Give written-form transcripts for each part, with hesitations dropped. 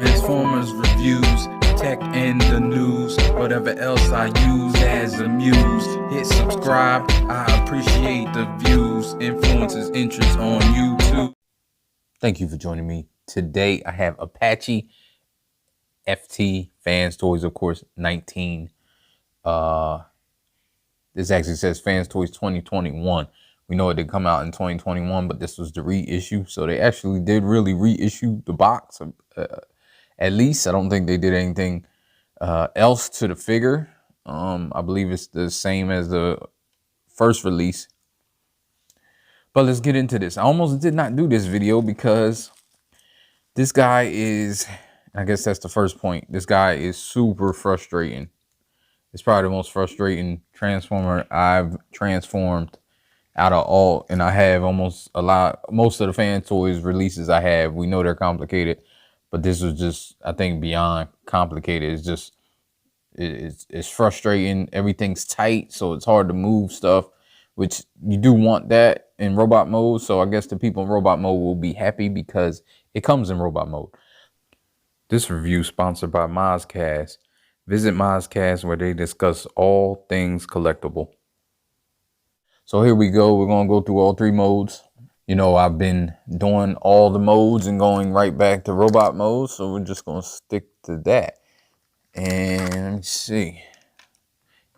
Transformers reviews, tech and the news, whatever else I use as a muse. Hit subscribe, I appreciate the views. Influences interest on YouTube. Thank you for joining me. Today I have Apache FT Fans Toys, of course, 19. This actually says Fans Toys 2021. We know it did come out in 2021, but this was the reissue. So they actually did really reissue the box. At least I don't think they did anything else to the figure. I believe it's the same as the first release. But let's get into this. I almost did not do this video because this guy is, I guess that's the first point. This guy is super frustrating. It's probably the most frustrating transformer I've transformed out of all. And I have most of the Fan Toys releases I have. We know they're complicated, but this was just, I think, beyond complicated. It's just, it's frustrating. Everything's tight, so it's hard to move stuff, which you do want that in robot mode. So I guess the people in robot mode will be happy because it comes in robot mode. This review is sponsored by Mozcast. Visit Mozcast where they discuss all things collectible. So here we go. We're going to go through all three modes. You know, I've been doing all the modes and going right back to robot mode. So we're just going to stick to that. And let me see.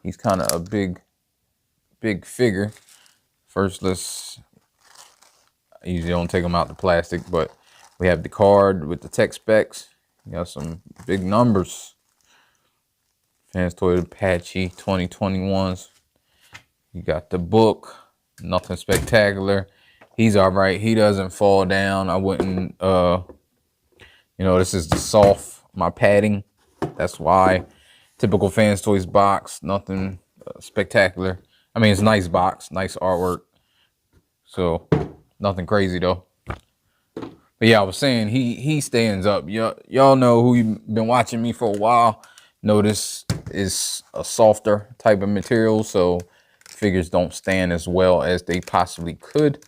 He's kind of a big figure. First, I usually don't take them out the plastic, but we have the card with the tech specs. You got some big numbers. Fans Toy Apache 2021s. You got the book, nothing spectacular. He's all right. He doesn't fall down. I wouldn't, you know, this is the soft, my padding. That's why. Typical Fans Toys box, nothing spectacular. I mean, it's a nice box, nice artwork. So nothing crazy though. But yeah, I was saying he stands up. Y'all know who been watching me for a while. Know this is a softer type of material, so figures don't stand as well as they possibly could.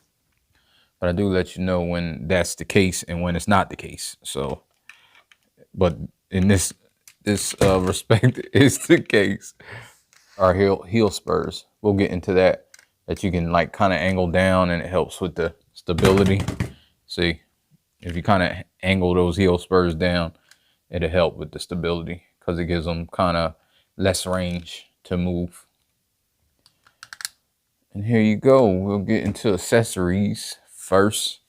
But I do let you know when that's the case and when it's not the case. So, but in this respect is the case. Our heel spurs. We'll get into that you can like kind of angle down and it helps with the stability. See, if you kind of angle those heel spurs down, it'll help with the stability because it gives them kind of less range to move. And here you go. We'll get into accessories first.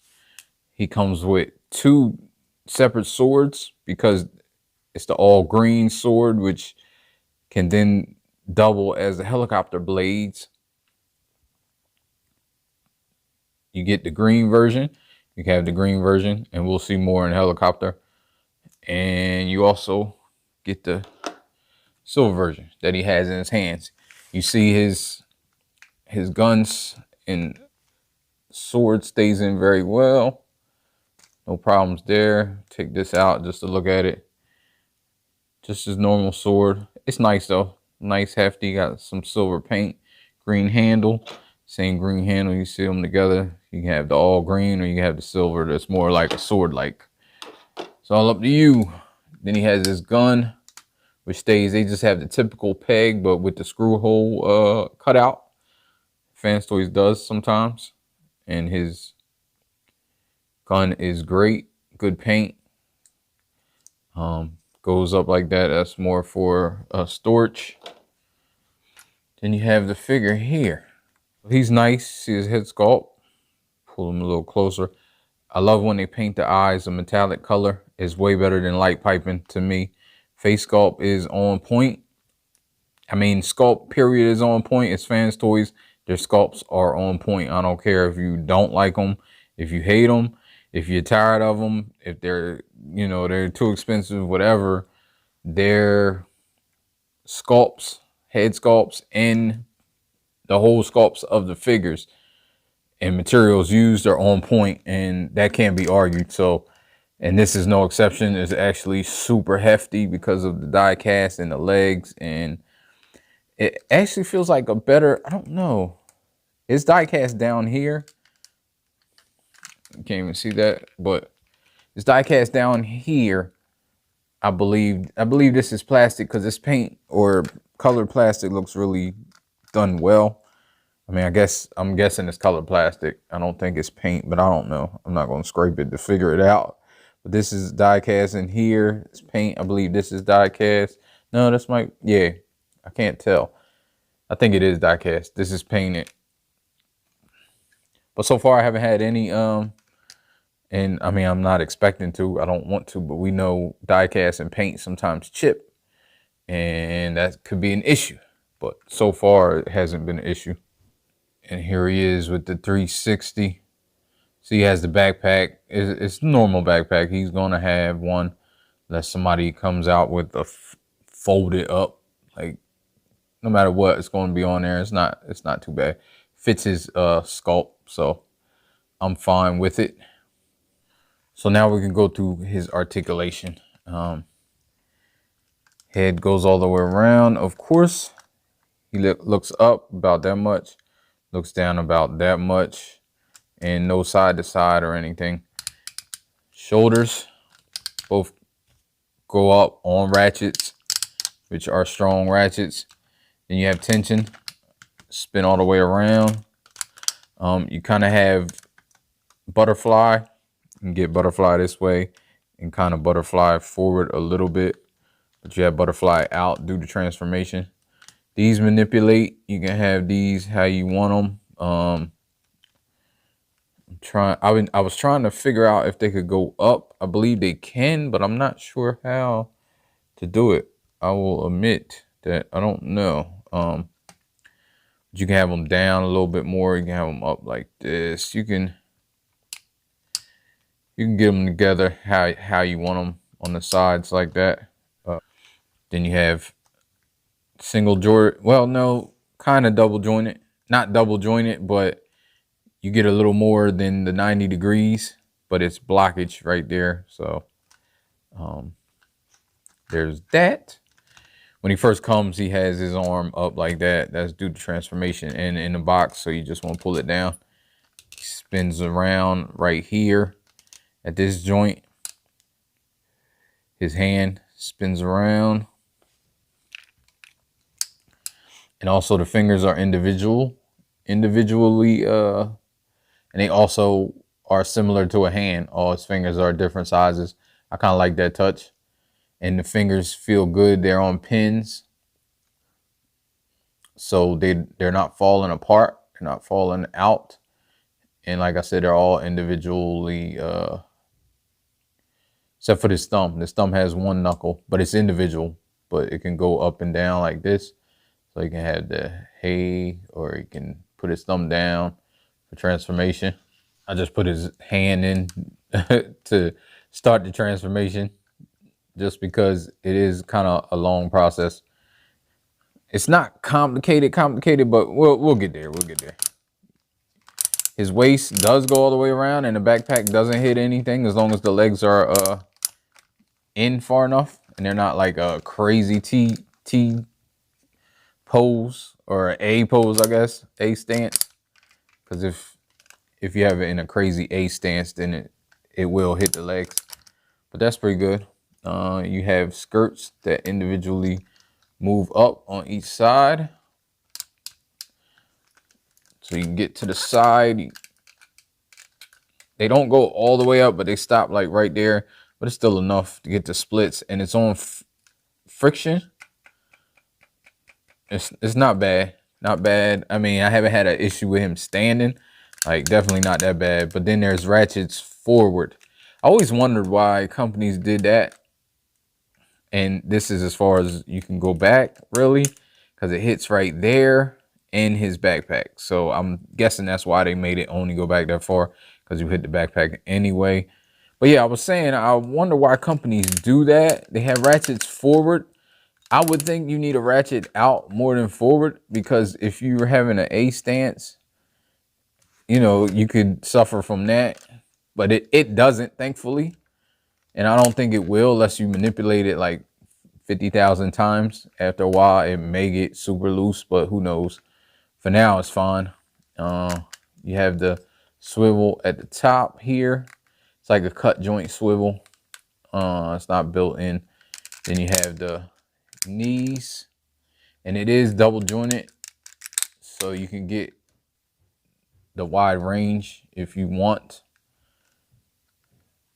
He comes with two separate swords because it's the all green sword, which can then double as the helicopter blades. You get the green version. You can have the green version, and we'll see more in helicopter. And you also get the silver version that he has in his hands. You see his guns and sword stays in very well. No problems there. Take this out just to look at it. Just his normal sword. It's nice though. Nice, hefty. Got some silver paint. Green handle. Same green handle. You see them together. You can have the all green or you can have the silver that's more like a sword like. It's all up to you. Then he has his gun, which stays. They just have the typical peg, but with the screw hole cut out. Fans Toys does sometimes. And his gun is great. Good paint. Goes up like that. That's more for storage. Then you have the figure here. He's nice. See his head sculpt. Pull him a little closer. I love when they paint the eyes a metallic color. It's way better than light piping to me. Face sculpt is on point. I mean, sculpt period is on point. It's Fans Toys. Their sculpts are on point. I don't care if you don't like them, if you hate them, if you're tired of them, if they're, you know, they're too expensive, whatever. Their sculpts, head sculpts, and the whole sculpts of the figures and materials used are on point, and that can't be argued. So, and this is no exception. It's actually super hefty because of the die cast and the legs, and it actually feels like a better, I don't know. It's die cast down here. You can't even see that, but it's die cast down here I believe this is plastic because this paint or colored plastic looks really done well. I mean, I'm guessing it's colored plastic. I don't think it's paint, but I don't know. I'm not going to scrape it to figure it out. But this is die cast in here. It's paint. I believe this is die cast. No, that's yeah. I can't tell. I think it is die cast. This is painted. But so far I haven't had any and I mean, I'm not expecting to. I don't want to, but we know die cast and paint sometimes chip, and that could be an issue. But so far it hasn't been an issue. And here he is with the 360. So he has the backpack. It's normal backpack. He's gonna have one unless somebody comes out with a folded up, like no matter what, it's gonna be on there. It's not too bad. Fits his sculpt, so I'm fine with it. So now we can go through his articulation. Head goes all the way around. Of course, he looks up about that much, looks down about that much, and no side to side or anything. Shoulders both go up on ratchets, which are strong ratchets. Then you have tension, spin all the way around. You kind of have butterfly. You can get butterfly this way and kind of butterfly forward a little bit, but you have butterfly out due to transformation. These manipulate. You can have these how you want them. I was trying to figure out if they could go up. I believe they can, but I'm not sure how to do it. I will admit that I don't know. You can have them down a little bit more. You can have them up like this. You can get them together how you want them on the sides like that. Then you have single joint. Well, no, kind of double jointed. Not double jointed, but you get a little more than the 90 degrees, but it's blockage right there. So there's that. When he first comes, he has his arm up like that. That's due to transformation and in the box. So you just want to pull it down. He spins around right here at this joint. His hand spins around. And also the fingers are individually, and they also are similar to a hand. All his fingers are different sizes. I kind of like that touch. And the fingers feel good. They're on pins. So they're not falling apart. They're not falling out. And like I said, they're all individually, except for this thumb. This thumb has one knuckle, but it's individual. But it can go up and down like this. So you can have the hey, or you can put his thumb down for transformation. I just put his hand in to start the transformation, just because it is kind of a long process. It's not complicated, but we'll get there. We'll get there. His waist does go all the way around, and the backpack doesn't hit anything as long as the legs are in far enough, and they're not like a crazy T pose or A pose, I guess, A stance. Because if you have it in a crazy A stance, then it will hit the legs. But that's pretty good. You have skirts that individually move up on each side. So you can get to the side. They don't go all the way up, but they stop like right there. But it's still enough to get the splits. And it's on friction. It's not bad. Not bad. I mean, I haven't had an issue with him standing. Like, definitely not that bad. But then there's ratchets forward. I always wondered why companies did that. And this is as far as you can go back, really, because it hits right there in his backpack. So I'm guessing that's why they made it only go back that far, because you hit the backpack anyway. But yeah, I was saying, I wonder why companies do that. They have ratchets forward. I would think you need a ratchet out more than forward, because if you're having an A stance, you know, you could suffer from that. But it doesn't, thankfully. And I don't think it will unless you manipulate it like 50,000 times. After a while, it may get super loose, but who knows? For now, it's fine. You have the swivel at the top here. It's like a cut joint swivel. It's not built in. Then you have the knees, and it is double jointed, so you can get the wide range if you want,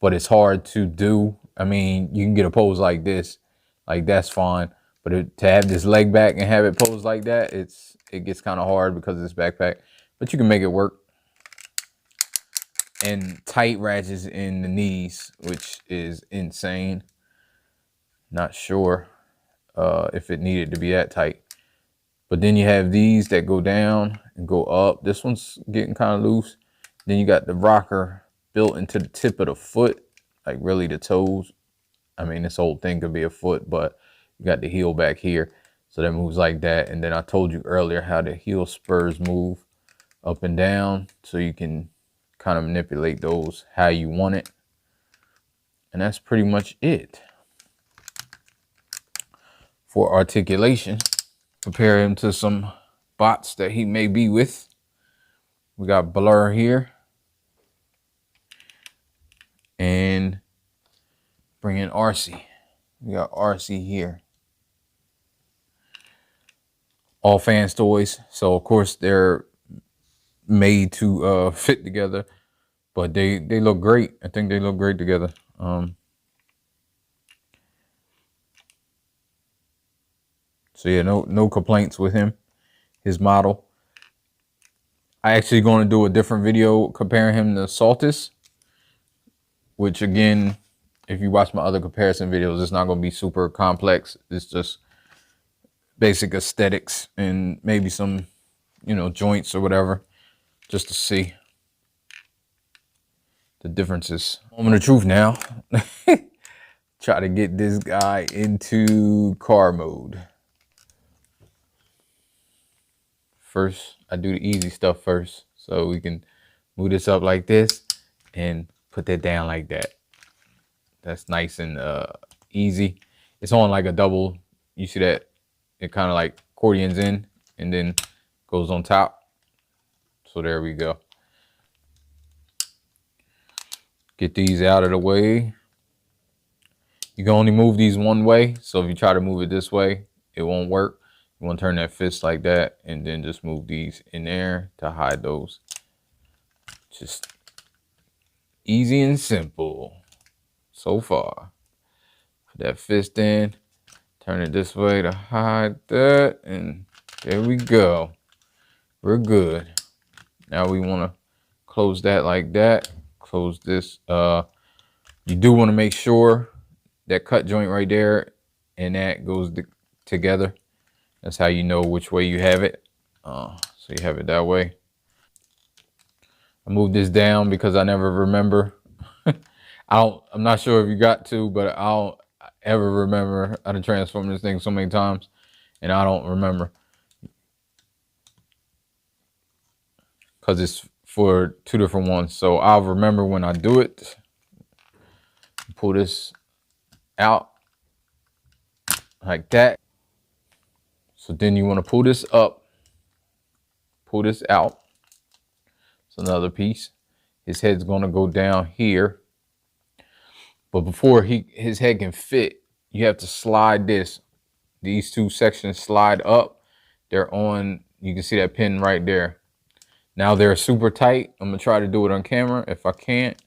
but it's hard to do. I mean, you can get a pose like this, like that's fine, but to have this leg back and have it posed like that, it gets kind of hard because of this backpack, but you can make it work. And tight ratchets in the knees, which is insane. Not sure if it needed to be that tight. But then you have these that go down and go up. This one's getting kind of loose. Then you got the rocker built into the tip of the foot, like really the toes. I mean, this whole thing could be a foot, but you got the heel back here. So that moves like that. And then I told you earlier how the heel spurs move up and down. So you can kind of manipulate those how you want it. And that's pretty much it for articulation. Compare him to some bots that he may be with. We got Blur here. And bring in RC. We got RC here. All Fans Toys. So of course they're made to fit together, but they look great. I think they look great together. So yeah, no complaints with him, his model. I actually going to do a different video comparing him to Saltis, which again, if you watch my other comparison videos, it's not going to be super complex. It's just basic aesthetics and maybe some, you know, joints or whatever, just to see the differences. Moment of truth now. Try to get this guy into car mode. First, I do the easy stuff first. So we can move this up like this and put that down like that. That's nice and easy. It's on like a double. You see that? It kind of like accordions in and then goes on top. So there we go. Get these out of the way. You can only move these one way. So if you try to move it this way, it won't work. You want to turn that fist like that and then just move these in there to hide those. Just easy and simple so far. Put that fist in, turn it this way to hide that, and there we go. We're good. Now we want to close that like that. Close this. You do want to make sure that cut joint right there and that goes together. That's how you know which way you have it. So you have it that way. I moved this down because I never remember. I'm not sure if you got to, but I don't ever remember how to transform this thing so many times, and I don't remember because it's for two different ones. So I'll remember when I do it. Pull this out like that. So then you want to pull this up, pull this out. It's another piece. His head's going to go down here. But before his head can fit, you have to slide this. These two sections slide up. They're on, you can see that pin right there. Now they're super tight. I'm going to try to do it on camera if I can't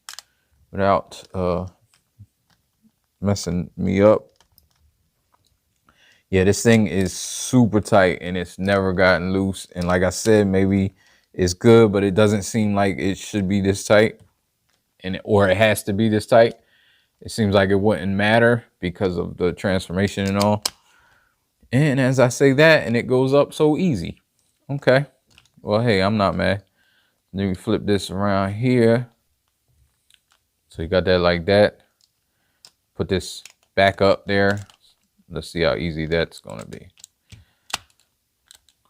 without messing me up. Yeah, this thing is super tight and it's never gotten loose. And like I said, maybe it's good, but it doesn't seem like it should be this tight, or it has to be this tight. It seems like it wouldn't matter because of the transformation and all. And as I say that, and it goes up so easy. Okay. Well, hey, I'm not mad. Then we flip this around here. So you got that like that. Put this back up there. Let's see how easy that's going to be.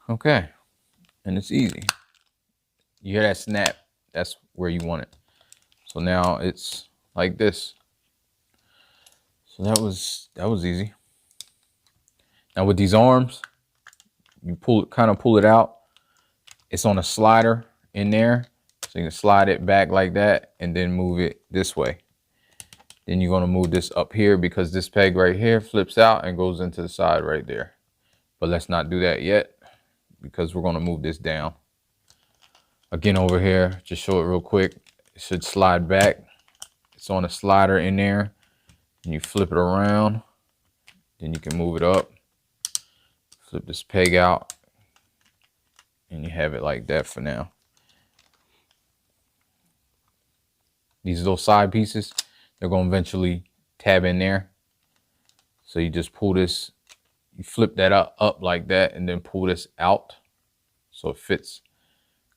Okay. And it's easy. You hear that snap? That's where you want it. So now it's like this. So that was easy. Now with these arms, you kind of pull it out. It's on a slider in there. So you can slide it back like that and then move it this way. Then you're going to move this up here because this peg right here flips out and goes into the side right there. But let's not do that yet because we're going to move this down. Again, over here, just show it real quick. It should slide back. It's on a slider in there. And you flip it around. Then you can move it up. Flip this peg out. And you have it like that for now. These little side pieces, they're going to eventually tab in there. So you just pull this, you flip that up like that, and then pull this out. So it fits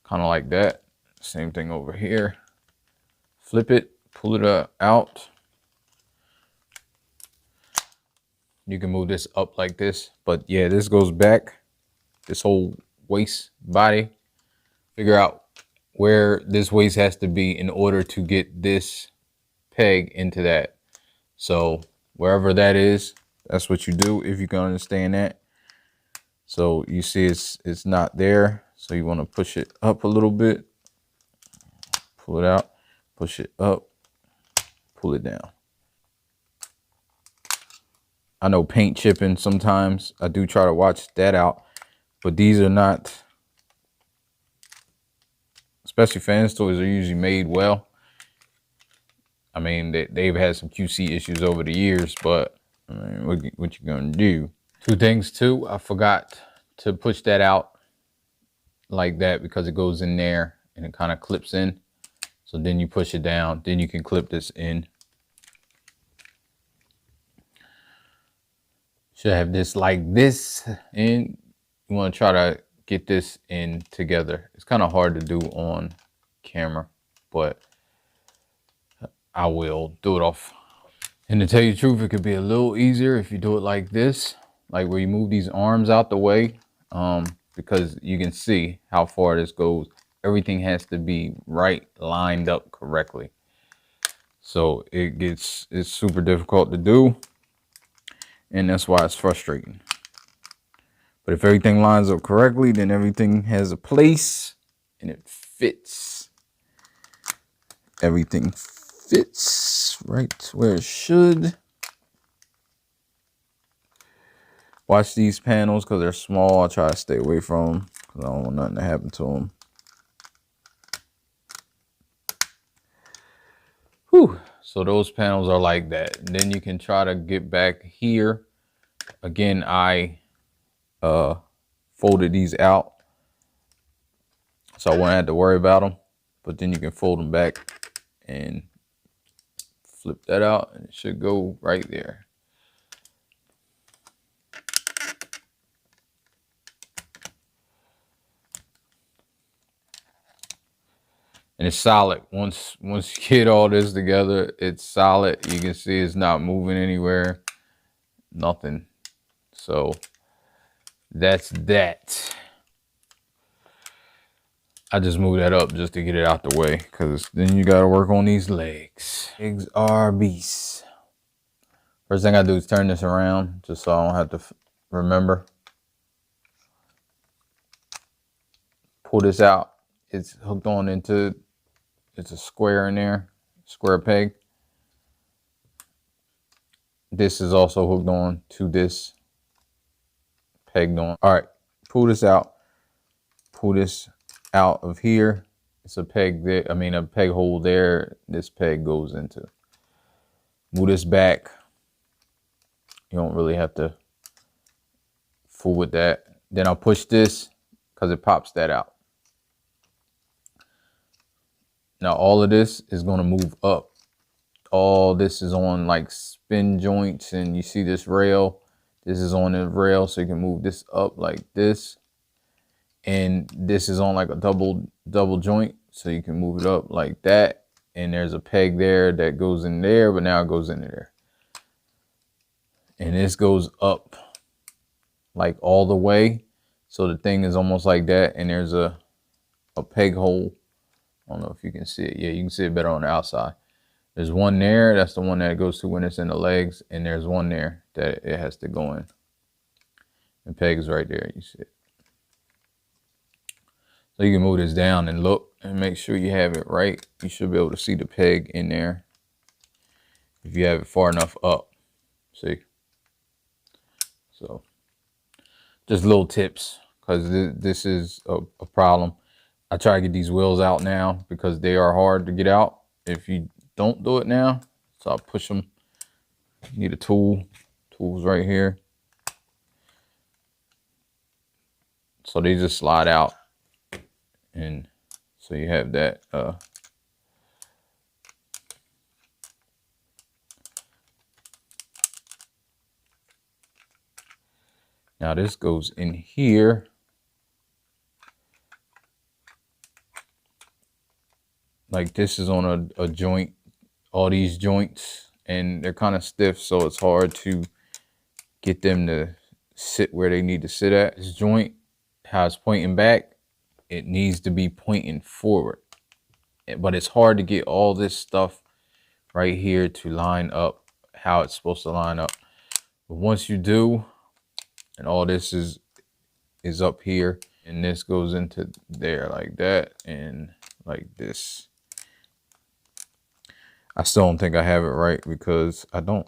kind of like that. Same thing over here. Flip it, pull it out. You can move this up like this. But yeah, this goes back, this whole waist body. Figure out where this waist has to be in order to get this peg into that. So wherever that is, that's what you do, if you can understand that. So you see it's not there. So you want to push it up a little bit, pull it out, push it up, pull it down. I know paint chipping sometimes. I do try to watch that out, but these are not, especially fans toys, are usually made well. I mean, they've had some QC issues over the years, but I mean, what you gonna do? Two things too, I forgot to push that out like that because it goes in there and it kind of clips in. So then you push it down, then you can clip this in. Should have this like this, and you want to try to get this in together. It's kind of hard to do on camera, but I will do it off. And to tell you the truth, it could be a little easier if you do it like this, like where you move these arms out the way, because you can see how far this goes. Everything has to be right, lined up correctly. So it's super difficult to do, and that's why it's frustrating. But if everything lines up correctly, then everything has a place and it fits. Everything fits right where it should. Watch these panels because they're small. I try to stay away from them because I don't want nothing to happen to them. Whew. So those panels are like that. And then you can try to get back here. Again, I folded these out, so I won't have to worry about them. But then you can fold them back and flip that out, and it should go right there. And it's solid. Once you get all this together, it's solid. You can see it's not moving anywhere. Nothing. So that's that. I just moved that up just to get it out the way, because then you got to work on these legs. Legs are beasts. First thing I do is turn this around just so I don't have to remember. Pull this out. It's hooked on into, it's a square in there, square peg. This is also hooked on to this, pegged on. All right, pull this out. Pull this out of here. It's a peg there, I mean a peg hole there. This peg goes into. Move this back. You don't really have to fool with that. Then I'll push this because it pops that out. Now all of this is going to move up. All this is on like spin joints, and you see this rail. This is on the rail, so you can move this up like this. And this is on like a double joint, so you can move it up like that. And there's a peg there that goes in there, but now it goes into there. And this goes up like all the way. So the thing is almost like that, and there's a peg hole. I don't know if you can see it. Yeah, you can see it better on the outside. There's one there. That's the one that it goes to when it's in the legs. And there's one there that it has to go in. The peg is right there. You see it. So you can move this down and look and make sure you have it right. You should be able to see the peg in there. if you have it far enough up. See? So just little tips, because this is a problem. I try to get these wheels out now because they are hard to get out if you don't do it now. So I push them. You need a tool. Tools right here. So they just slide out. And so you have that. Now this goes in here. Like this is on a joint, all these joints, and they're kind of stiff, so it's hard to get them to sit where they need to sit at. This joint, how it's pointing back, it needs to be pointing forward. But it's hard to get all this stuff right here to line up how it's supposed to line up. But once you do, and all this is up here, and this goes into there like that, and like this. I still don't think I have it right because I don't.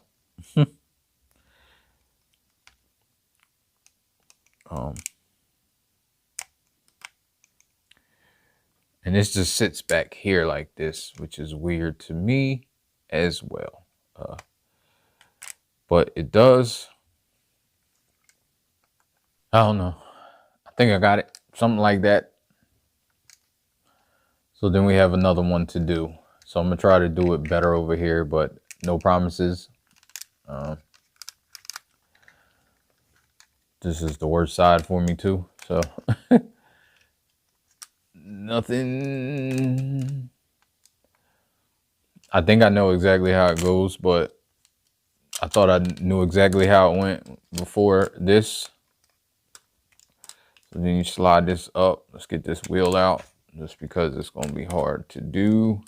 And this just sits back here like this, which is weird to me as well. But it does. I don't know. I think I got it. Something like that. So then we have another one to do. So I'm going to try to do it better over here, but no promises. This is the worst side for me too. So nothing. I think I know exactly how it goes, but I thought I knew exactly how it went before this. So then you slide this up. Let's get this wheel out just because it's going to be hard to do.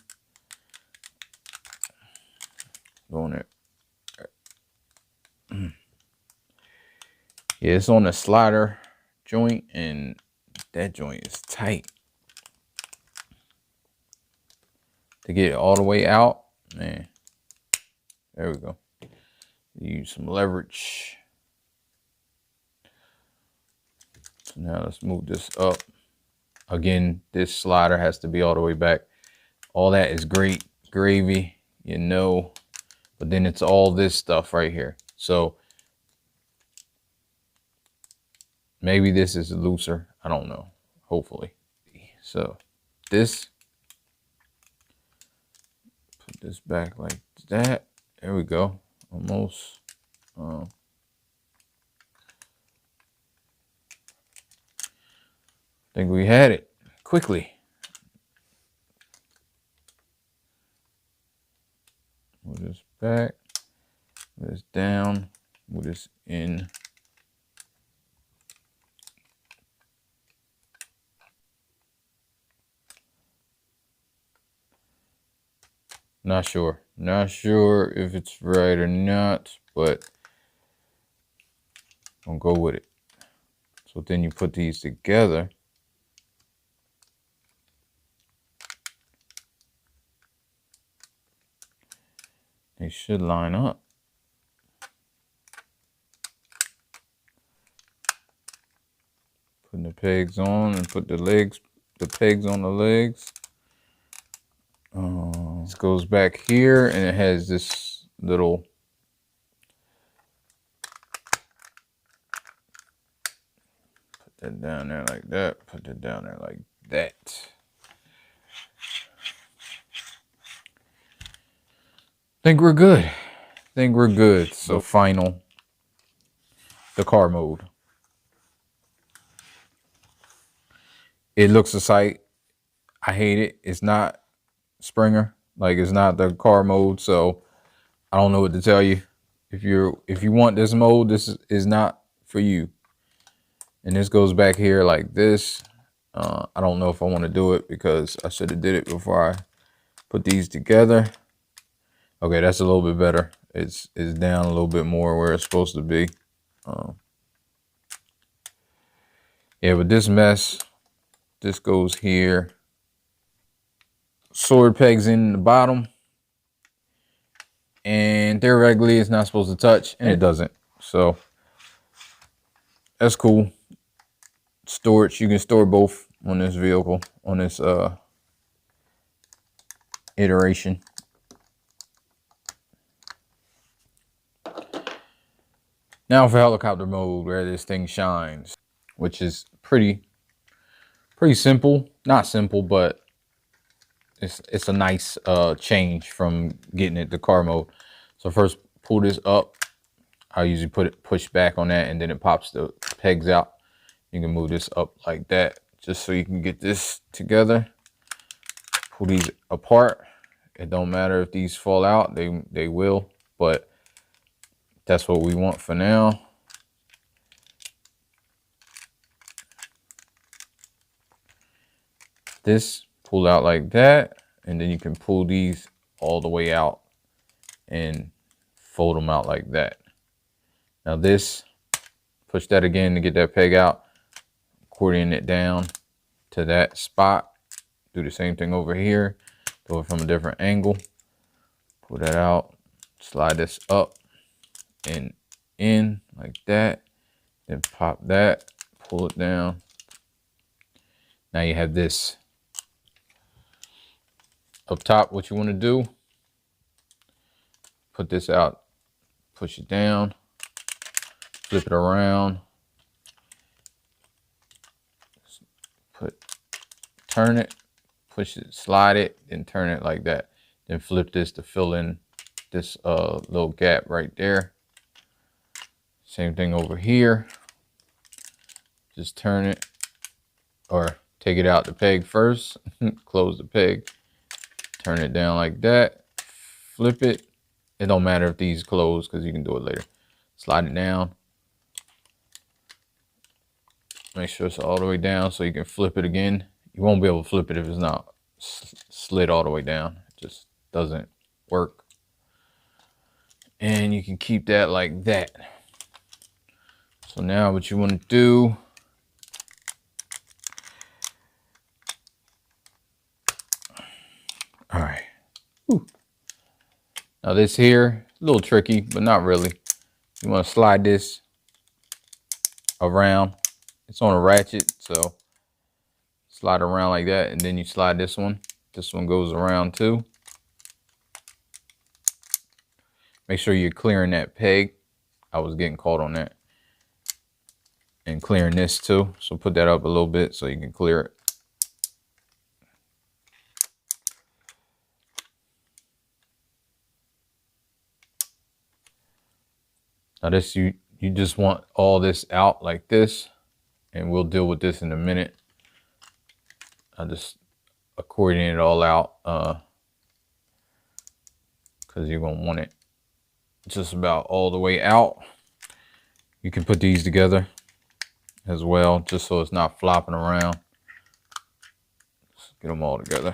Going it. Yeah, it's on the slider joint, and that joint is tight. To get it all the way out, man. There we go. Use some leverage. So now let's move this up. Again, this slider has to be all the way back. All that is great gravy, you know, but then it's all this stuff right here. So maybe this is looser. I don't know. Hopefully. So this, put this back like that. There we go. Almost. I think we had it quickly. Move this back, move this down, move this in. Not sure if it's right or not, but I'll go with it. So then you put these together. They should line up. Putting the pegs on and put the pegs on the legs. This goes back here and it has this little put that down there like that, put that down there like that. Think we're good. So final, the car mode. It looks a sight. I hate it. It's not Springer. Like, it's not the car mode. So I don't know what to tell you. If you want this mode, this is not for you. And this goes back here like this. I don't know if I want to do it because I should have did it before I put these together. Okay, that's a little bit better. It's down a little bit more where it's supposed to be. Yeah, but this mess, this goes here. Sword pegs in the bottom. and theoretically it's not supposed to touch, and it doesn't. So that's cool. Storage, you can store both on this vehicle, on this iteration. Now for helicopter mode, where this thing shines, which is pretty simple. Not simple, but it's a nice change from getting it to car mode. So first, pull this up. I usually push back on that, and then it pops the pegs out. You can move this up like that, just so you can get this together. Pull these apart. It don't matter if these fall out, they will, but that's what we want for now. This pull out like that, and then you can pull these all the way out and fold them out like that. Now this, push that again to get that peg out, accordion it down to that spot. Do the same thing over here, do it from a different angle. Pull that out, slide this up and in like that, then pop that, pull it down. Now you have this. Up top, what you want to do, put this out, push it down, flip it around, turn it, push it, slide it, then turn it like that. Then flip this to fill in this little gap right there. Same thing over here. Just turn it, or take it out the peg first, close the peg, turn it down like that, flip it. It don't matter if these close because you can do it later. Slide it down. Make sure it's all the way down so you can flip it again. You won't be able to flip it if it's not slid all the way down. It just doesn't work. And you can keep that like that. So now what you want to do, all right. Whew. Now this here, a little tricky, but not really. You want to slide this around. It's on a ratchet, so slide around like that, and then you slide this one. This one goes around too. Make sure you're clearing that peg. I was getting caught on that. And clearing this too. So put that up a little bit so you can clear it. Now this, you just want all this out like this, and we'll deal with this in a minute. I just accordion it all out because you're gonna want it just about all the way out. You can put these together as well, just so it's not flopping around. Let's get them all together.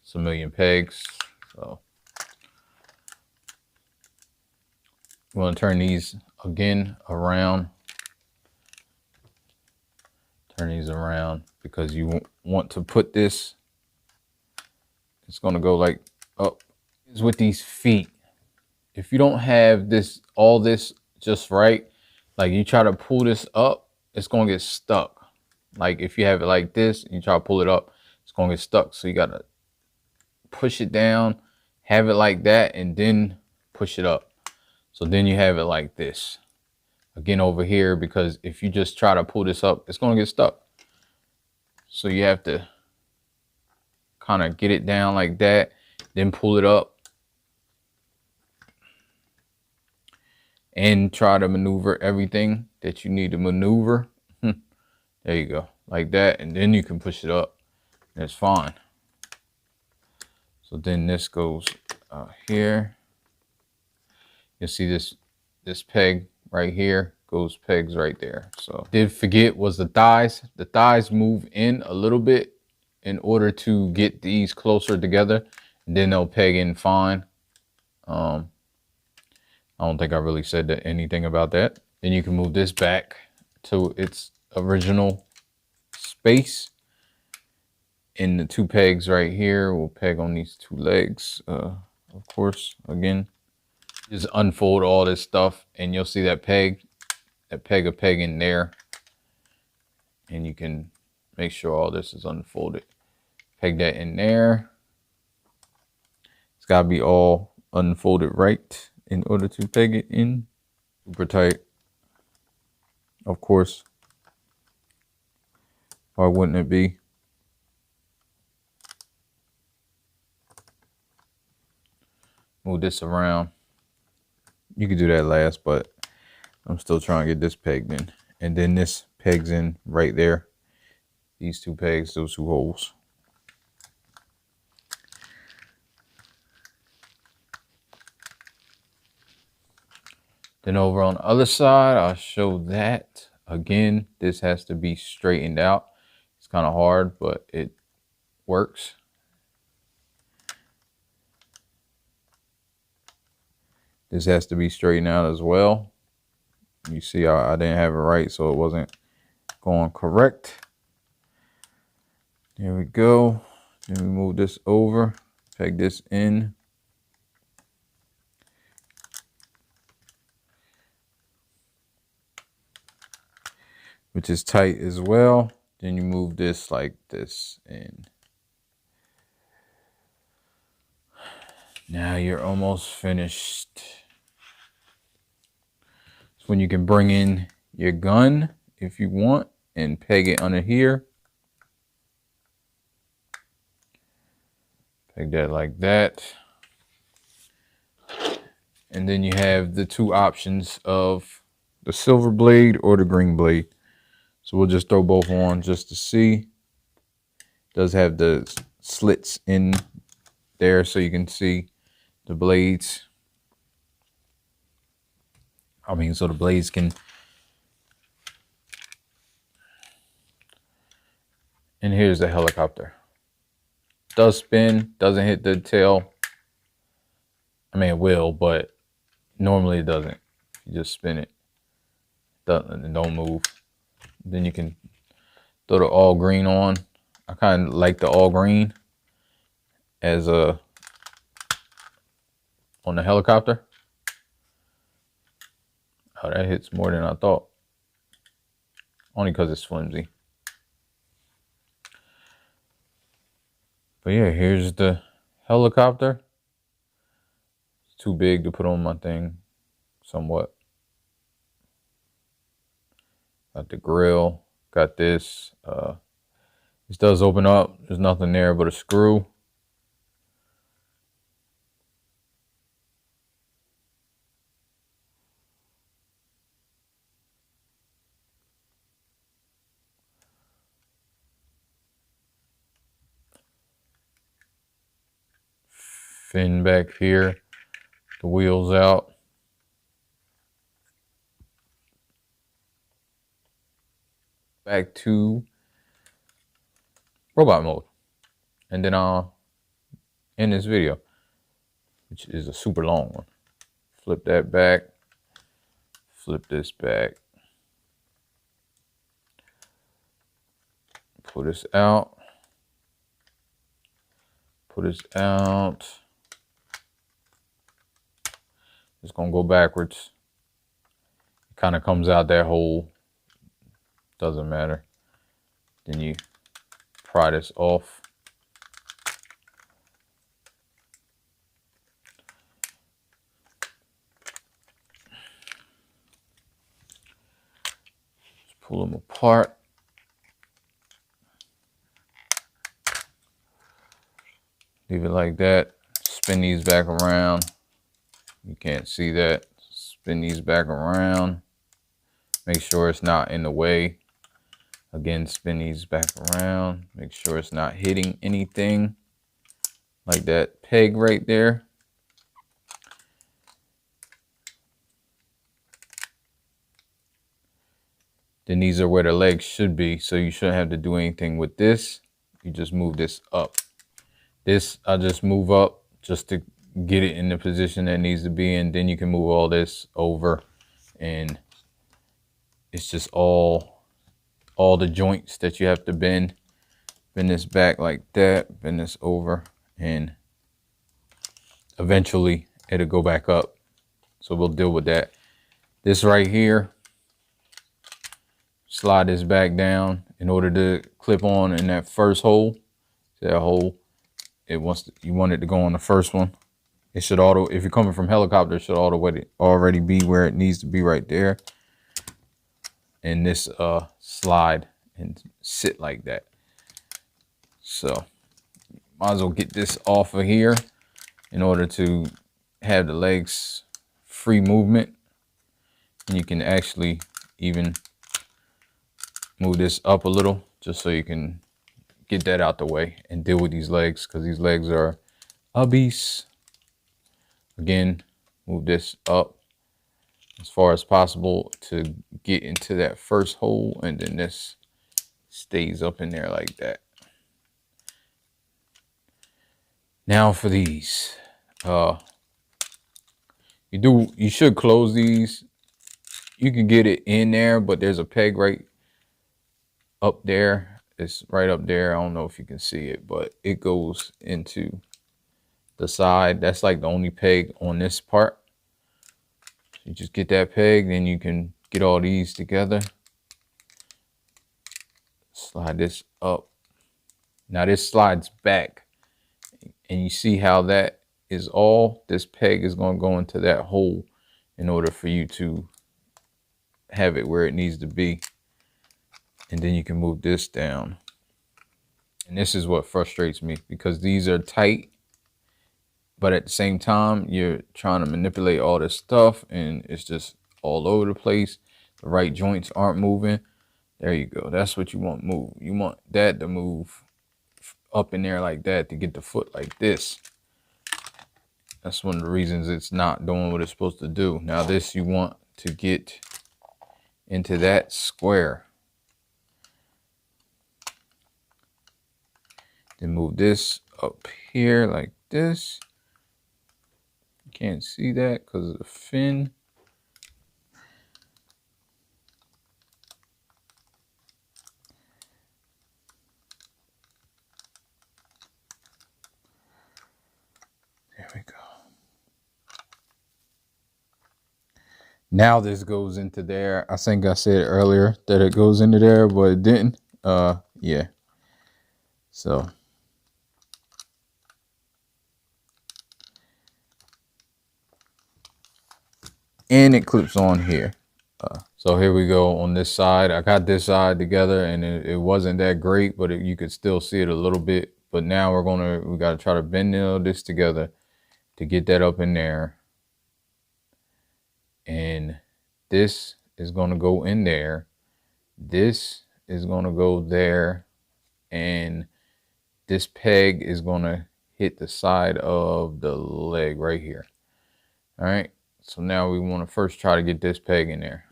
It's a million pegs, so you want to turn these again around. Turn these around because you want to put this. It's going to go like up. Is with these feet. If you don't have this, all this just right, like you try to pull this up, it's going to get stuck. Like if you have it like this, you try to pull it up, it's going to get stuck. So you got to push it down, have it like that, and then push it up. So then you have it like this. Again over here, because if you just try to pull this up, it's going to get stuck. So you have to kind of get it down like that, then pull it up. And try to maneuver everything that you need to maneuver. There you go, like that, and then you can push it up. That's fine. So then this goes here. You'll see this peg right here goes pegs right there. So did forget was the thighs. The thighs move in a little bit in order to get these closer together, and then they'll peg in fine. I don't think I really said anything about that. Then you can move this back to its original space. And the two pegs right here will peg on these two legs. of course, again, just unfold all this stuff and you'll see that peg in there. And you can make sure all this is unfolded. Peg that in there. It's gotta be all unfolded right in order to peg it in. Super tight, of course. Why wouldn't it be? Move this around. You could do that last, but I'm still trying to get this pegged in. And then this pegs in right there. These two pegs, those two holes. Then over on the other side, I'll show that. Again, this has to be straightened out. It's kind of hard, but it works. This has to be straightened out as well. You see, I didn't have it right, so it wasn't going correct. There we go. Then we move this over, peg this in. Which is tight as well. Then you move this like this in. Now you're almost finished. So when you can bring in your gun if you want and peg it under here. Peg that like that. And then you have the two options of the silver blade or the green blade. So we'll just throw both on just to see. It does have the slits in there so you can see the blades. I mean, so the blades can. And here's the helicopter. Does spin, doesn't hit the tail. I mean, it will, but normally it doesn't. You just spin it. Don't move. Then you can throw the all green on. I kind of like the all green as a on the helicopter. Oh, that hits more than I thought. Only because it's flimsy. But yeah, here's the helicopter. It's too big to put on my thing, somewhat. Got the grill, got this. This does open up. There's nothing there but a screw. Fin back here, the wheels out. Back to robot mode. And then I'll end this video, which is a super long one. Flip that back, flip this back. Pull this out. Pull this out. It's gonna go backwards. It kind of comes out that hole. Doesn't matter. Then you pry this off. Just pull them apart. Leave it like that. Spin these back around. You can't see that. Spin these back around. Make sure it's not in the way. Again, spin these back around. Make sure it's not hitting anything. Like that peg right there. Then these are where the legs should be. So you shouldn't have to do anything with this. You just move this up. This, I just move up just to get it in the position that needs to be in. Then you can move all this over and it's just all the joints that you have to bend. Bend this back like that, bend this over, and eventually it'll go back up. So we'll deal with that. This right here, slide this back down in order to clip on in that first hole. That hole, you want it to go on the first one. It should if you're coming from helicopter, it should already be where it needs to be right there. And this slide and sit like that. So might as well get this off of here in order to have the legs free movement. And you can actually even move this up a little just so you can get that out the way and deal with these legs, because these legs are a beast. Again, move this up as far as possible to get into that first hole, and then this stays up in there like that. Now for these, you should close these. You can get it in there, but there's a peg right up there. It's right up there. I don't know if you can see it, but it goes into the side. That's like the only peg on this part. You just get that peg, then you can get all these together. Slide this up. Now this slides back, and you see how that is all. This peg is going to go into that hole in order for you to have it where it needs to be. And then you can move this down. And this is what frustrates me, because these are tight, but at the same time, you're trying to manipulate all this stuff and it's just all over the place. The right joints aren't moving. There you go. That's what you want move. You want that to move up in there like that to get the foot like this. That's one of the reasons it's not doing what it's supposed to do. Now this, you want to get into that square. Then move this up here like this. You can't see that because of the fin. There we go. Now this goes into there. I think I said earlier that it goes into there, but it didn't. Yeah. So and it clips on here. So here we go on this side. I got this side together, and it wasn't that great, but you could still see it a little bit. But now we got to try to bend this together to get that up in there. And this is going to go in there. This is going to go there. And this peg is going to hit the side of the leg right here. All right. So now we want to first try to get this peg in there.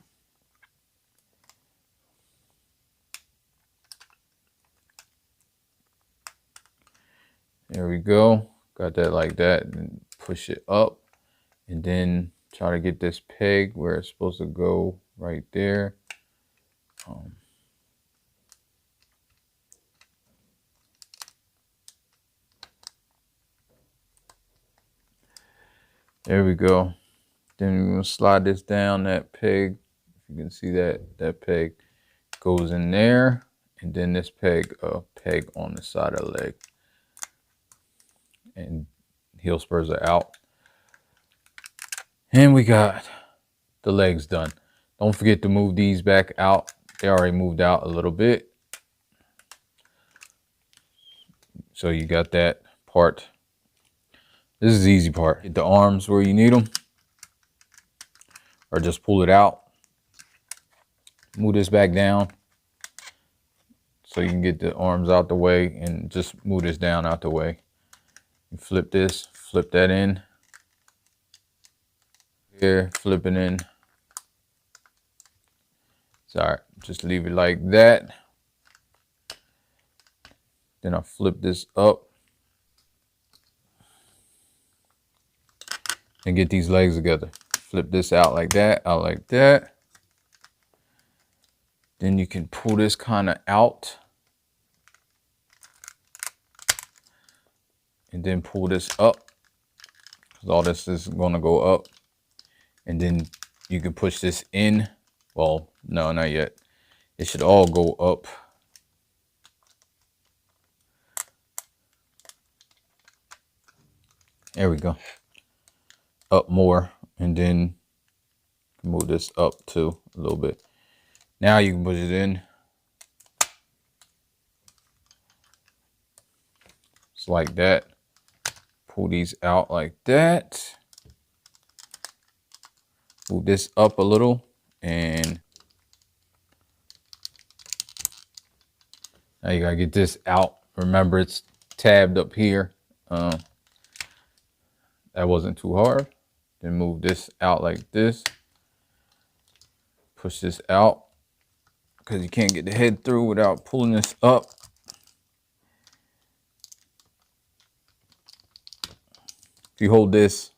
There we go. Got that like that. And push it up. And then try to get this peg where it's supposed to go right there. There we go. Then we're going to slide this down. That peg, if you can see that peg goes in there. And then this peg on the side of the leg. And heel spurs are out. And we got the legs done. Don't forget to move these back out. They already moved out a little bit. So you got that part. This is the easy part. Get the arms where you need them. Or just pull it out. Move this back down. So you can get the arms out the way, and just move this down out the way. You flip this, flip that in. Here, flip it in. Sorry, just leave it like that. Then I'll flip this up. And get these legs together. Flip this out like that, out like that. Then you can pull this kind of out. And then pull this up because all this is going to go up. And then you can push this in. Well, no, not yet. It should all go up. There we go. Up more. And then move this up too a little bit. Now you can push it in. It's like that. Pull these out like that. Move this up a little, and now you gotta get this out. Remember, it's tabbed up here. That wasn't too hard. Then move this out like this. Push this out, because you can't get the head through without pulling this up. If you hold this,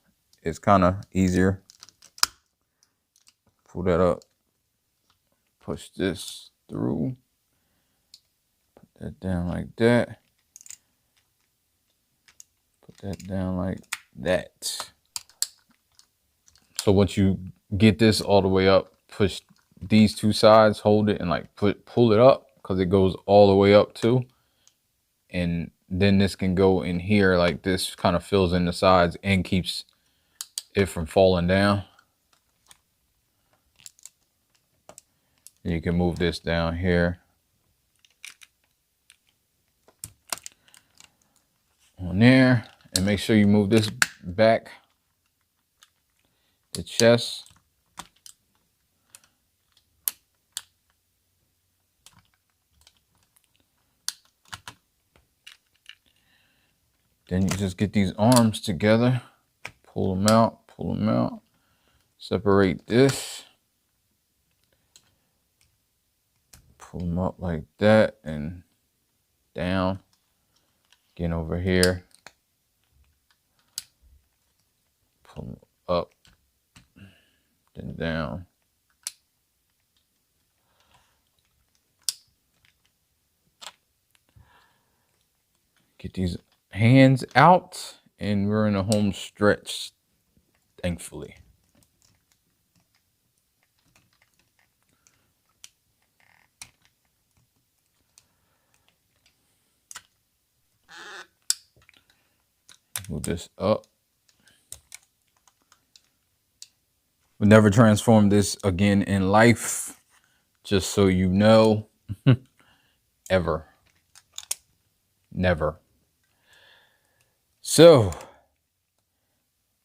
it's kind of easier. Pull that up. Push this through. Put that down like that. Put that down like that. So once you get this all the way up, push these two sides, hold it, and like pull it up, because it goes all the way up too. And then this can go in here like this, kind of fills in the sides and keeps it from falling down. And you can move this down here on there, and make sure you move this back, the chest. Then you just get these arms together, pull them out, separate this, pull them up like that and down, again over here, pull them up, then down. Get these hands out, and we're in a home stretch, thankfully. Move this up. We'll never transform this again in life, just so you know. Ever. Never. So,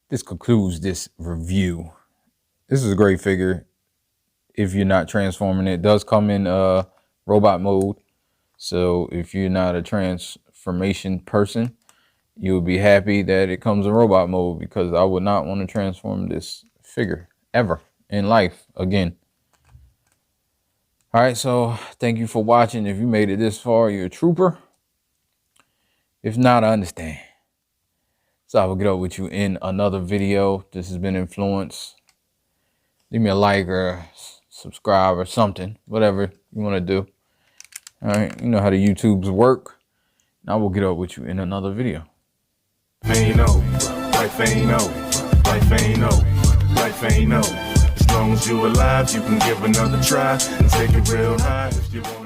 this concludes this review. This is a great figure if you're not transforming it. It does come in robot mode. So if you're not a transformation person, you'll be happy that it comes in robot mode, because I would not want to transform this figure ever in life again. All right, so thank you for watching. If you made it this far, you're a trooper. If not, I understand. So I will get up with you in another video. This has been Inflewence. Leave me a like or subscribe or something, whatever you want to do. All right, you know how the YouTubes work. And I will get up with you in another video. Ain't no, life ain't no, life ain't no, life ain't no. As long as you alive, you can give another try and take it real high if you want.